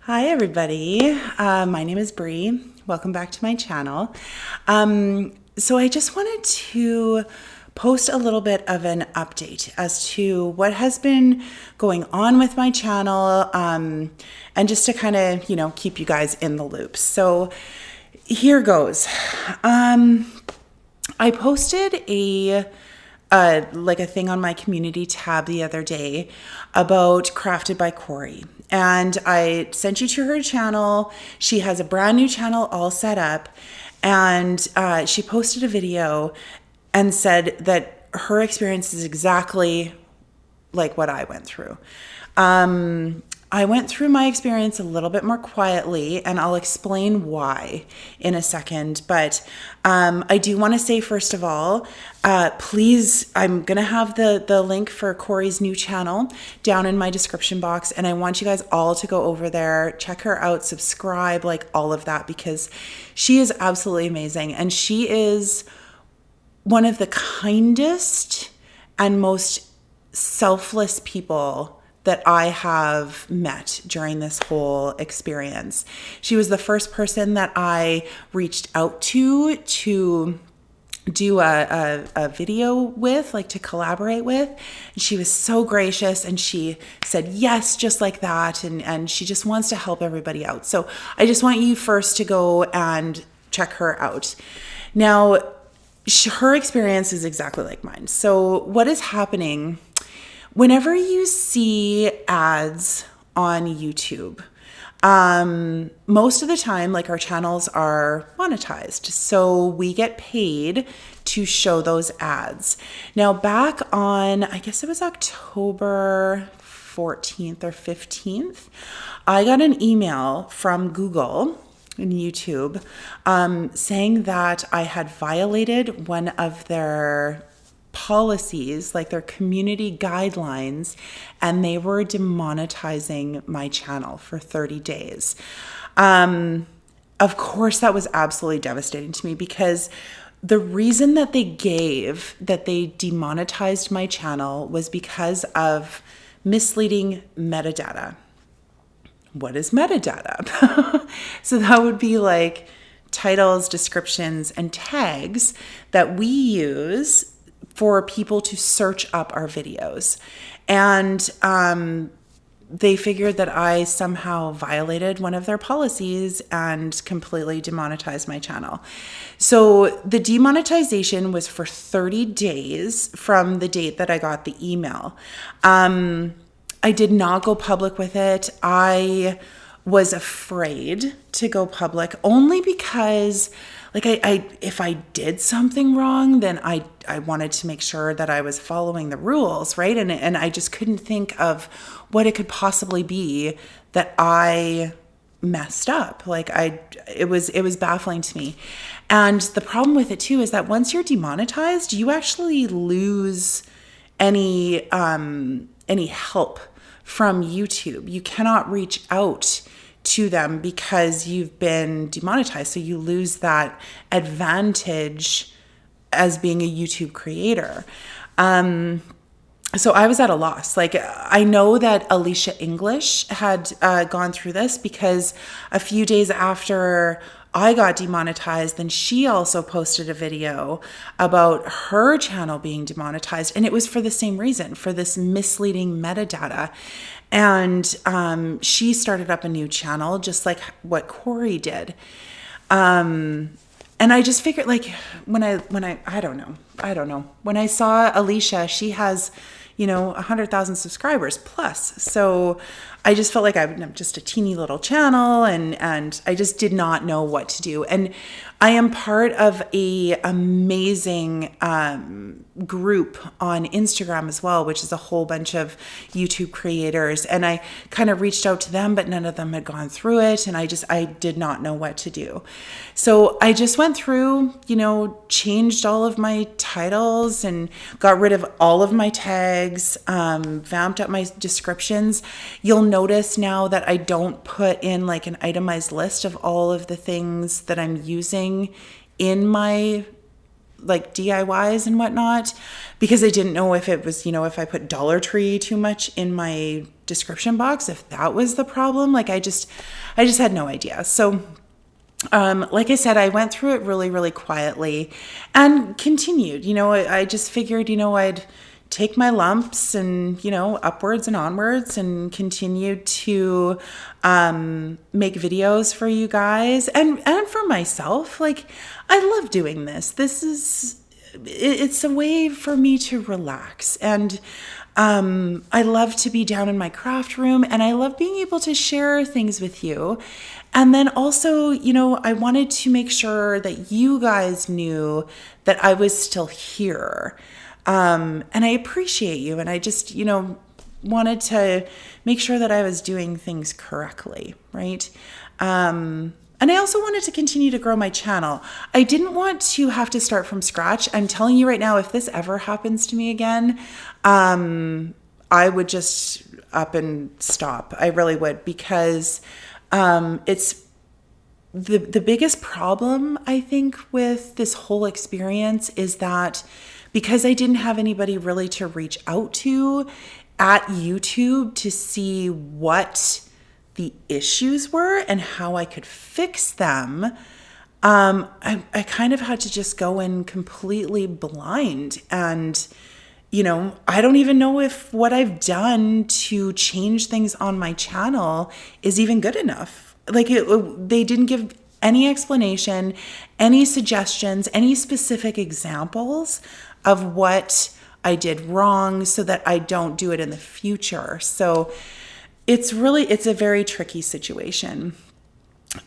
Hi everybody, my name is Bree. Welcome back to my channel. So I just wanted to post a little bit of an update as to what has been going on with my channel, and just to kind of, keep you guys in the loop. So here goes. I posted a thing on my community tab the other day about Crafted by Corie. And I sent you to her channel. She has a brand new channel all set up. And she posted a video and said that her experience is exactly like what I went through. I went through my experience a little bit more quietly, and I'll explain why in a second. But I do want to say, first of all, please, I'm going to have the link for Corie's new channel down in my description box. And I want you guys all to go over there, check her out, subscribe, like all of that, because she is absolutely amazing. And she is one of the kindest and most selfless people that I have met during this whole experience. She was the first person that I reached out to do a video with, like to collaborate with. And she was so gracious and she said yes, just like that. And she just wants to help everybody out. So I just want you first to go and check her out. Now, her experience is exactly like mine. So what is happening whenever you see ads on YouTube, most of the time, like, our channels are monetized. So we get paid to show those ads. Now, back on, I guess it was October 14th or 15th, I got an email from Google and YouTube saying that I had violated one of their policies, like their community guidelines, and they were demonetizing my channel for 30 days. Of course, that was absolutely devastating to me, because the reason that they gave that they demonetized my channel was because of misleading metadata. What is metadata? So that would be like titles, descriptions, and tags that we use for people to search up our videos. And they figured that I somehow violated one of their policies and completely demonetized my channel. So the demonetization was for 30 days from the date that I got the email. I did not go public with it. I was afraid to go public only because, like, if I did something wrong, then I wanted to make sure that I was following the rules, right? And I just couldn't think of what it could possibly be that I messed up. Like, it was baffling to me. And the problem with it too is that once you're demonetized, you actually lose any help from YouTube. You cannot reach out to them because you've been demonetized. So you lose that advantage as being a YouTube creator. So I was at a loss. Like, I know that Alicia English had gone through this, because a few days after I got demonetized, then she also posted a video about her channel being demonetized. And it was for the same reason, for this misleading metadata. And she started up a new channel, just like what Corie did. And I just figured, like, when I don't know. When I saw Alicia, she has, 100,000 subscribers plus. So I just felt like I'm just a teeny little channel, and I just did not know what to do. And I am part of a amazing group on Instagram as well, which is a whole bunch of YouTube creators. And I kind of reached out to them, but none of them had gone through it. And I did not know what to do. So I just went through, changed all of my titles and got rid of all of my tags, vamped up my descriptions. You'll notice now that I don't put in like an itemized list of all of the things that I'm using in my like DIYs and whatnot, because I didn't know if it was, if I put Dollar Tree too much in my description box, if that was the problem. Like I just had no idea. So like I said, I went through it really, really quietly and continued. I just figured, I'd take my lumps and, upwards and onwards, and continue to make videos for you guys and for myself. Like, I love doing this. It's a way for me to relax. And I love to be down in my craft room, and I love being able to share things with you. And then also, I wanted to make sure that you guys knew that I was still here. And I appreciate you. And I just, wanted to make sure that I was doing things correctly, right? And I also wanted to continue to grow my channel. I didn't want to have to start from scratch. I'm telling you right now, if this ever happens to me again, I would just up and stop. I really would, because it's the biggest problem, I think, with this whole experience is that because I didn't have anybody really to reach out to at YouTube to see what the issues were and how I could fix them, I kind of had to just go in completely blind. And, I don't even know if what I've done to change things on my channel is even good enough. Like, they didn't give any explanation, any suggestions, any specific examples of what I did wrong so that I don't do it in the future. So it's a very tricky situation.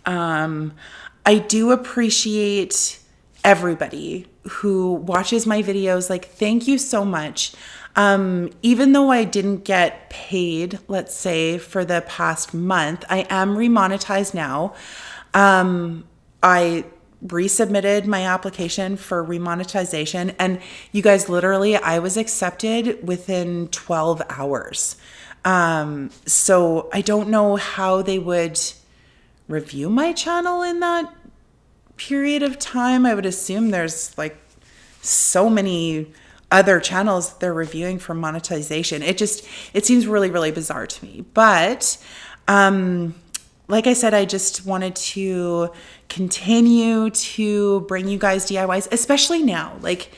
I do appreciate everybody who watches my videos. Like, thank you so much. Even though I didn't get paid, let's say, for the past month, I am remonetized now. I resubmitted my application for remonetization, and you guys, literally, I was accepted within 12 hours. So I don't know how they would review my channel in that period of time. I would assume there's like so many other channels they're reviewing for monetization. It seems really, really bizarre to me. But like I said, I just wanted to continue to bring you guys DIYs, especially now. Like,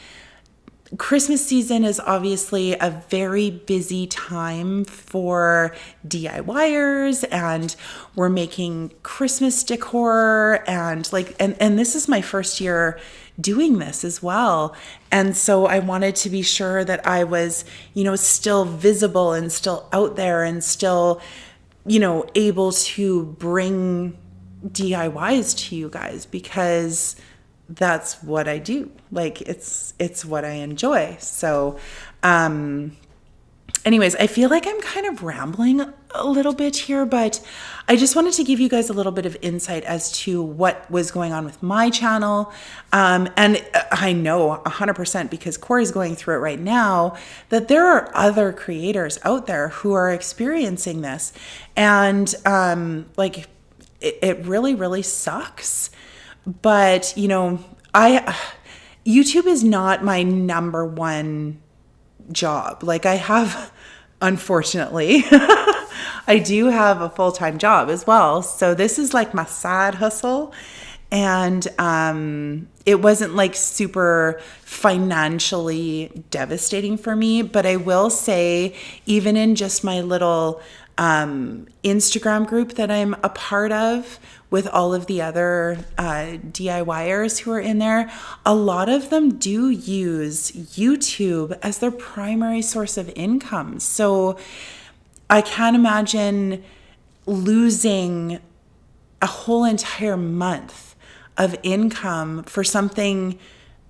Christmas season is obviously a very busy time for DIYers, and we're making Christmas decor, and this is my first year doing this as well. And so I wanted to be sure that I was, still visible and still out there and still, able to bring DIYs to you guys, because that's what I do. Like, it's what I enjoy. So, anyways, I feel like I'm kind of rambling a little bit here, but I just wanted to give you guys a little bit of insight as to what was going on with my channel. And I know 100%, because Corey's going through it right now, that there are other creators out there who are experiencing this. And it really, really sucks. But, YouTube is not my number one job. Like, I have, unfortunately, I do have a full-time job as well. So this is like my side hustle. And it wasn't like super financially devastating for me. But I will say, even in just my little Instagram group that I'm a part of with all of the other DIYers who are in there, a lot of them do use YouTube as their primary source of income. So I can't imagine losing a whole entire month of income for something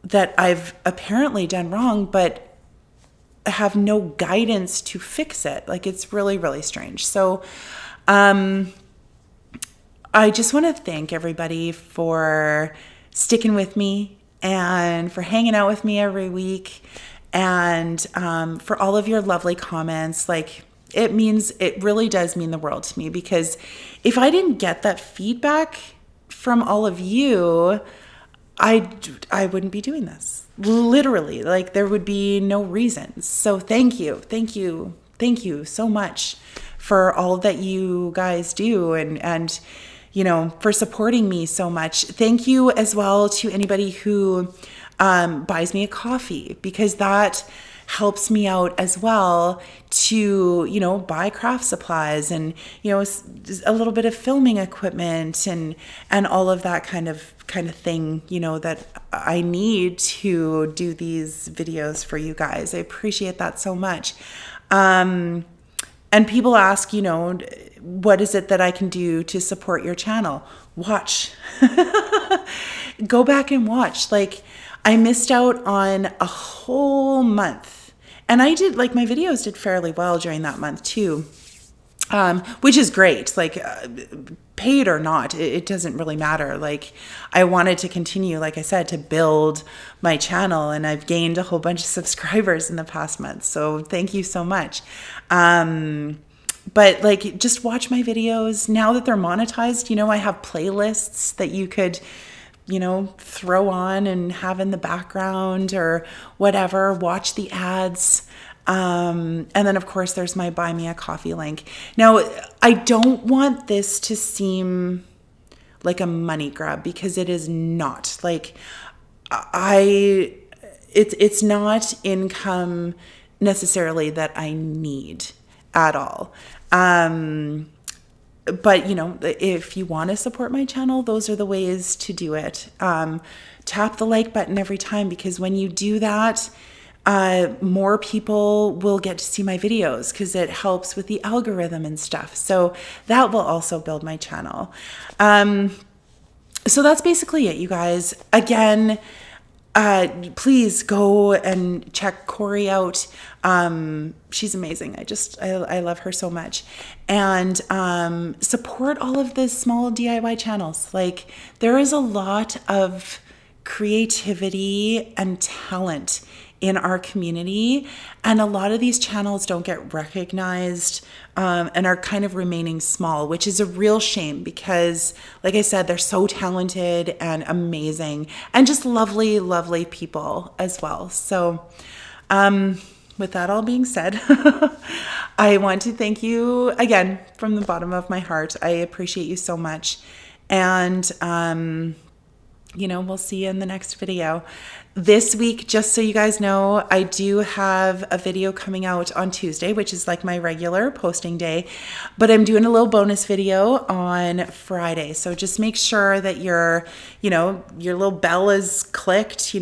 that I've apparently done wrong, but have no guidance to fix it. Like, it's really, really strange. So, I just want to thank everybody for sticking with me and for hanging out with me every week, and for all of your lovely comments. Like, it really does mean the world to me, because if I didn't get that feedback from all of you, I wouldn't be doing this. Literally, like, there would be no reason. So thank you so much for all that you guys do and for supporting me so much. Thank you as well to anybody who buys me a coffee, because that helps me out as well to, buy craft supplies and, a little bit of filming equipment and all of that kind of thing, that I need to do these videos for you guys. I appreciate that so much. And people ask, what is it that I can do to support your channel? Watch. Go back and watch. Like, I missed out on a whole month. And I did, my videos did fairly well during that month too, which is great. Paid or not, it doesn't really matter. I wanted to continue, like I said, to build my channel, and I've gained a whole bunch of subscribers in the past month. So thank you so much. But just watch my videos. Now that they're monetized, I have playlists that you could throw on and have in the background or whatever, watch the ads. And then of course there's my buy me a coffee link. Now, I don't want this to seem like a money grab, because it is not. It's not income necessarily that I need at all. But, if you want to support my channel, those are the ways to do it. Tap the like button every time, because when you do that, more people will get to see my videos, because it helps with the algorithm and stuff. So that will also build my channel. So that's basically it, you guys. Again, please go and check Corie out. She's amazing. I love her so much. And support all of the small DIY channels. There is a lot of creativity and talent in our community, and a lot of these channels don't get recognized and are kind of remaining small, which is a real shame, because like I said, they're so talented and amazing and just lovely, lovely people as well. So with that all being said, I want to thank you again from the bottom of my heart. I appreciate you so much. And we'll see you in the next video. This week, just so you guys know, I do have a video coming out on Tuesday, which is my regular posting day, but I'm doing a little bonus video on Friday. So just make sure that your little bell is clicked,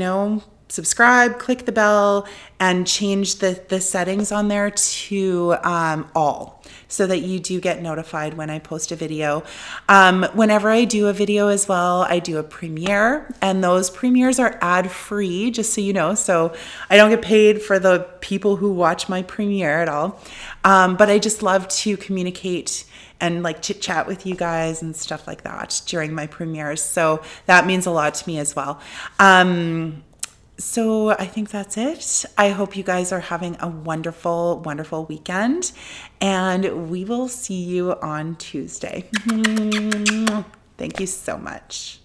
subscribe, click the bell, and change the settings on there to all, so that you do get notified when I post a video. Whenever I do a video as well, I do a premiere, and those premieres are ad-free, just so you know. So I don't get paid for the people who watch my premiere at all. But I just love to communicate and chit chat with you guys and stuff like that during my premieres. So that means a lot to me as well. So I think that's it. I hope you guys are having a wonderful, wonderful weekend, and we will see you on Tuesday. Thank you so much.